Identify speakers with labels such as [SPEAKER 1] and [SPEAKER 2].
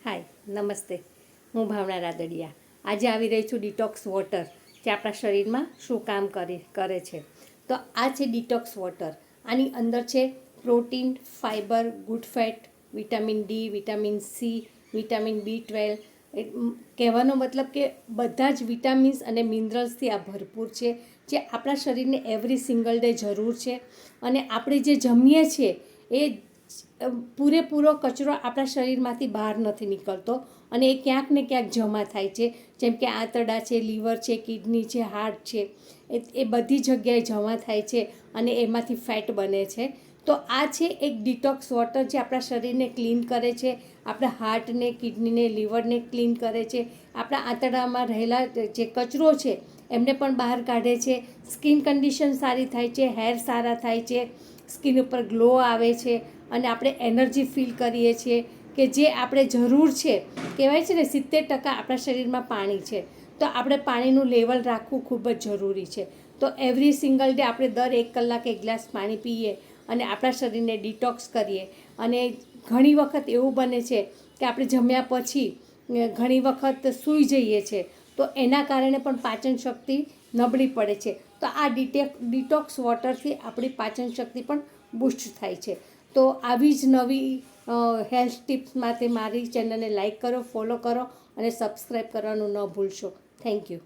[SPEAKER 1] હાય, નમસ્તે. હું ભાવના રાદડિયા. આજે આવી રહી છું ડિટોક્સ વોટર, જે આપણા શરીરમાં શું કામ કરે છે. તો આ છે ડિટોક્સ વોટર. આની અંદર છે protein, fibre, good fat, vitamin D, vitamin C, vitamin B12. કહેવાનો મતલબ કે બધા જ વિટામિન્સ અને મિનરલ્સથી આ ભરપૂર છે, જે આપણા શરીરને એવરી સિંગલ ડે જરૂર છે. અને આપણે જે જમીએ છીએ એ પૂરેપૂરો કચરો આપણા શરીરમાંથી બહાર નથી નીકળતો અને એ ક્યાંક ને ક્યાંક જમા થાય છે. જેમ કે આંતરડા છે, લીવર છે, કિડની છે, હાર્ટ છે, એ બધી જગ્યાએ જમા થાય છે અને એમાંથી ફેટ બને છે. તો આ છે એક ડિટોક્સ વોટર, જે આપણા શરીરને ક્લીન કરે છે, આપણા હાર્ટને, કિડનીને, લીવરને ક્લીન કરે છે, આપણા આંતરડામાં રહેલા જે કચરો છે એમને પણ બહાર કાઢે છે. સ્કિન કન્ડિશન સારી થાય છે, હેર સારા થાય છે, સ્કિન ઉપર ગ્લો આવે છે અને આપણે એનર્જી ફીલ કરીએ છીએ કે જે આપણે જરૂર છે. કહેવાય છે ને 70% આપણા શરીરમાં પાણી છે, તો આપણે પાણીનું લેવલ રાખવું ખૂબ જ જરૂરી છે. તો એવરી સિંગલ ડે આપણે દર 1 કલાક 1 ગ્લાસ પાણી પીએ અને આપણા શરીરને ડિટોક્સ કરીએ. અને ઘણી વખત એવું બને છે કે આપણે જમ્યા પછી ઘણી વખત સૂઈ જઈએ છીએ, તો એના કારણે પણ પાચન શક્તિ નબળી પડે છે. તો આ ડિટોક્સ વોટરથી આપણી પાચન શક્તિ પણ બૂસ્ટ થાય છે. તો આવી જ નવી હેલ્થ ટિપ્સ માટે મારી ચેનલને લાઈક કરો, ફોલો કરો અને સબસ્ક્રાઈબ કરવાનું ન ભૂલશો. Thank you.